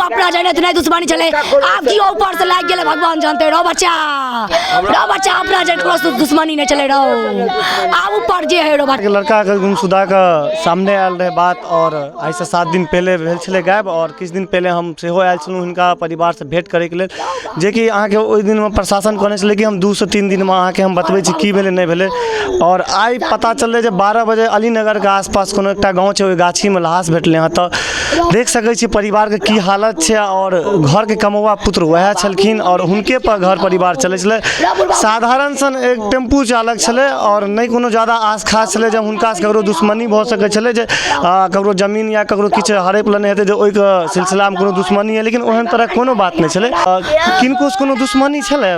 अपना जाने इतना दुश्मनी चले आपकी ऊपर से लाग गेले भगवान जानते रहो बच्चा अपना जाने दुश्मनी नहीं चले रहो आप ऊपर जे है रो बच्चा लड़का के गुमशुदा का सामने आयल रहे बात और आज से 7 दिन पहले भेल छले गायब और किछु दिन पहले हम सेहो आयल छलहुँ हुनका परिवार से भेंट करे के लेल जे कि अहाँके ओहि दिन में प्रशासन कहने छलै कि हम 2 से 3 दिन में अहाँके हम बतबै छी की भेलै नहीं भेलै और आई पता चललै जे 12 बजे अलीनगर के आसपास कोनो एकटा गाँव छै ओहि गाछी में लाश भेटलै हँ तऽ देख सकै छी परिवार के की हालत छै और घर के कमौआ पुत्र वएह छलखिन और हुनके पर घर परिवार चलै छलै साधारण सन एक टेम्पू चालक छलै और नहीं कोनो ज्यादा आस खास छलै जब हुनका से ककरो दुश्मनी भऽ सकै छलै जे ककरो जमीन या ककरो किछु हड़पि लेने हेतै जे ओहिके सिलसिलामे कोनो दुश्मनी है लेकिन ओहन तरह कोनो बात नहीं छलै किनको से कोनो दुश्मनी छलै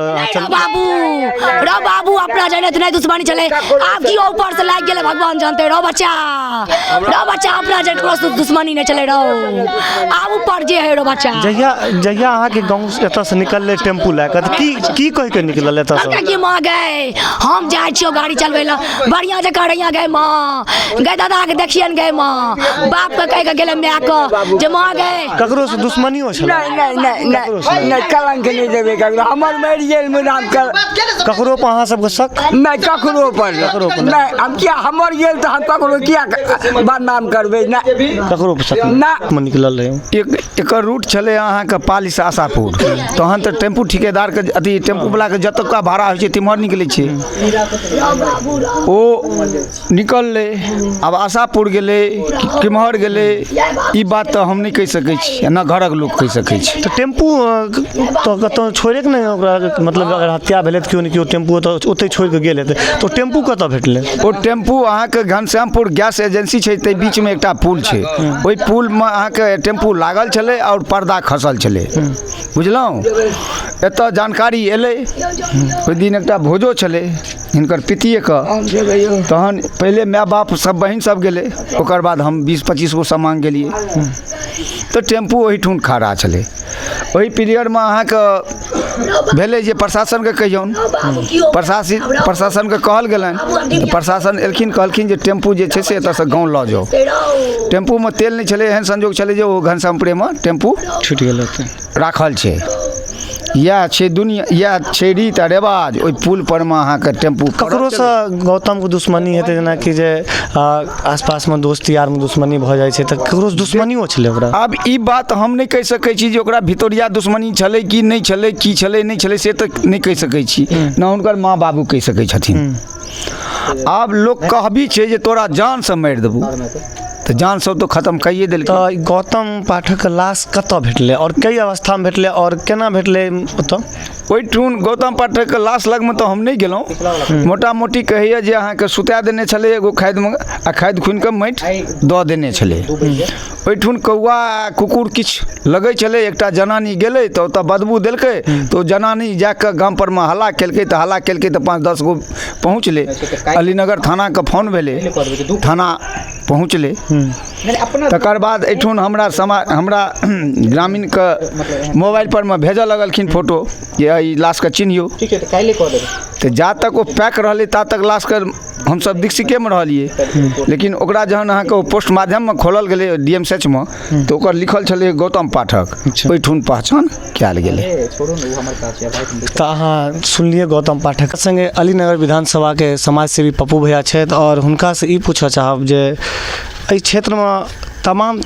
बाबू अपना जाने इतना दुश्मनी चले आपकी ऊपर से लाग गेले भगवान जानते रहो बच्चा अपना जाने दुश्मनी नहीं चले रहो आप ऊपर जे है रो बच्चा जहिया अहाँ के गाँव एतऽ से निकलले टेम्पू लए कऽ की कहि के निकलल एतऽ से की माँ गए हम जाय छियो गाड़ी चलबै ला बढ़िया जकाँ रहिया गए माँ गए दादा के देखिए गए माँ बाप के कह के गेले माय के जे माँ गए ककरो से दुश्मनियो छलै नहीं कलंक नहीं देबे ककरो हमर मरि गेल नाम कर ककरो पर अहाँ सबके शक नहीं ककरो पर नहीं हम क्या हमर गेल तो हम ककरो किया बदनाम करबे ना ककरो पर शक ना निकलल रहे एक रूट चले अहाँ के पाली से आशापुर तहन तो टेम्पू ठिकेदार के अथी टेम्पू वाला के जतका भाड़ा होइ छै तिम्हर निकलै छै ओ निकलले अब आशापुर गेले किम्हर गेले ई बात तो हम नहीं कहि सकै छी ना घरक लोग कहि सकै छै तो टेम्पू तो कतौ छोड़े के नहीं ओकरा मतलब अगर हत्या भेलै त केओ टेम्पू तो ओते छोड़ के गेल हेतै तो टेम्पू कतौ भेटलै ओ टेम्पू अहाँ के घनश्यामपुर गैस एजेंसी छै ते बीच में एकटा पुल छै ओहि पुल में अहाँ के टेम्पू लागल छलै और पर्दा खसल छलै बुझलहुँ एतऽ जानकारी एलै ओहि दिन एकटा भोजो छलै हिनकर पितिए के तहन पहले माय बाप सब बहिन सब गेलै ओकर बाद हम 20-25 गो सामान गेलिए तो टेम्पू ओहिठुन खड़ा छलै ओहि पीरियड में अहाँ के भेलै जे प्रशासन के कहियौन प्रशासन के कहल गेलनि तो प्रशासन एलखिन कहलखिन जे टेम्पू जे छै से एतऽ से गाँव लऽ जाओ टेम्पू में तेल नहीं छलै एहन संजोग छलै जे ओ घनश्यामपुरे में टेम्पू छूटि गेल राखल छै या छै दुनिया या छै रीत आ रिवाज ओहि पुल पर में अहाँ के टेम्पू ककरो से गौतम के दुश्मनी हेतै जेना कि जे आसपास में दोस्त यार में दुश्मनी भऽ जाइ छै तऽ ककरो से दुश्मनियो छलै ओकरा अब ई बात हम नहीं कहि सकै छी जे ओकरा भितोरिया दुश्मनी छलै कि नहीं छलै की छलै नहीं छलै से तऽ नहीं कहि सकै छी ना हुनकर माँ बाबू कहि सकै छथिन आब लोग कहबी छै जे तोरा जान से मारि देबू तो जान सब तो खत्म कहिए देल। तो गौतम पाठक के लाश कतऽ भेटलै और कई अवस्था में भेटलै और केना भेटलै ओतऽ ओहिठुन गौतम पाठक के लाश लग में तो हम नहीं गेलहुँ मोटा मोटी कहैया जे अहाँ के सुता देने छलै एगो खाद में आ खाद खुनि के माटि दऽ देने छलै ओहिठुन कौआ कुकुर किछु लगै छलै एकटा जनानी गेलै तऽ ओतऽ बदबू देलकै तो जनानी जाके गाम पर में हल्ला केलकै तऽ 5-10 गो पहुँचलै अलीनगर थाना के फोन भेलै थाना पहुँचलै तकर बाद एठुन हमरा ग्रामीण के मोबाइल पर में भेजऽ लगलखिन फोटो जे ई लाश के चिन्हियो तो जा तक वो पैक रहलै ता तक लाश के हम सब दिक्सिके में रहलिए लेकिन ओकरा जहन अहाँ के पोस्ट माध्यम में खोलल गेलै DMCH में तो ओकर लिखल छलै गौतम पाठक ओहिठुन पहचान कयल गेलै। तो अहाँ सुनलिए गौतम पाठक संगे अलीनगर विधानसभा के समाज सेवी पप्पू भैया छथि और हुनका से ई पूछऽ चाहब जे एहि क्षेत्र में तमाम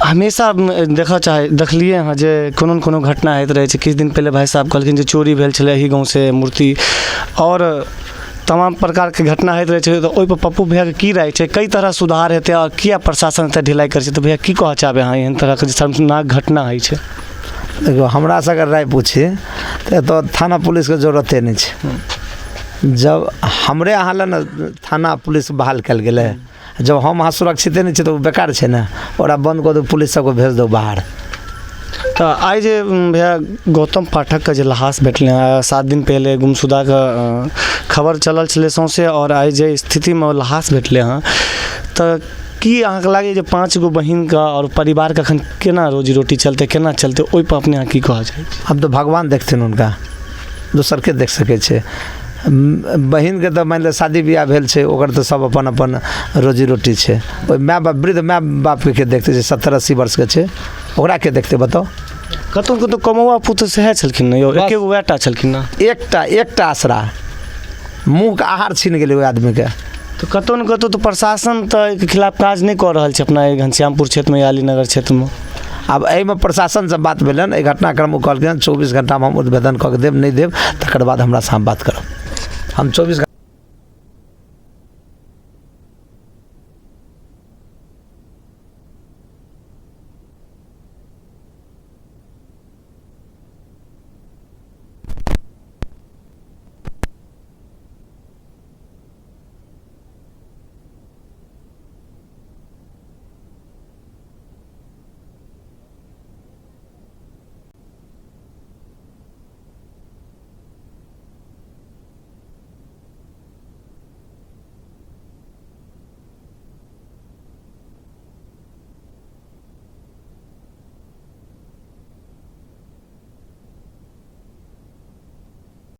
हमेशा देखलिए हाँ जे कोनो न कोनो घटना होइत रहे छै। किछु दिन पहले भाई साहब कहलखिन जे चोरी भेल छलै एही गाँव से मूर्ति और तमाम प्रकार के घटना होइत रहे छै। तो ओहि पर पप्पू भैया के की राय छै कई तरह सुधार हेतै और किया प्रशासन एतऽ ढिलाई करै छै तो भैया की कहऽ चाहबै अहाँ एहन तरह के शर्मनाक घटना होइ छै। देखो हमरा से अगर राय पूछे तो थाना पुलिस के जरूरते नहीं है। जब हमरे अहाँ लए थाना पुलिस बहाल कल गेलै जब हम अहाँ सुरक्षित नहीं तो बेकार है ना ओकरा बंद कर दो पुलिस सबको भेज दो बाहर। तो आई जे भैया गौतम पाठक का जो लाश भेटले 7 दिन पहले गुमशुदा का खबर चलल छलै सौंसे और आई जे स्थिति में लाश भेटले हाँ तो की अहाँ के लागे जे 5 गो बहिन का और परिवार का अखन केना रोजी रोटी चलते केना चलते ओहि पर अपने यहाँ की कहऽ चाही। अब तो भगवान देखथिन उनका दोसर के देख सके छे बहिन के तो मान लिअ शादी ब्याह भेल छै ओकर तो सब अपन अपन रोजी रोटी छै ओहि माय बाप वृद्ध माय बाप के देखते छै 70-80 वर्ष के छै ओकरा के देखते बताओ कतौ कतौ कमौआ पुत्र सेहे छलखिन ने यौ, बस। एके गो बेटा छलखिन ना। एकटा आसरा मुँह के आहार छीन गेलै ओहि आदमी के। तो कतौ न कतौ तो प्रशासन तो एके खिलाफ काज नहीं कर रहल छै अपना ई घनश्यामपुर क्षेत्र में या अलीनगर क्षेत्र में। आब एहिमे प्रशासन से बात भेलन, एहि घटनाक्रम ओ कहलखिन 24 घंटा में हम उद्भेदन कऽ के देब, नहीं देब तकर बाद हमरा से हम बात करब। हम 24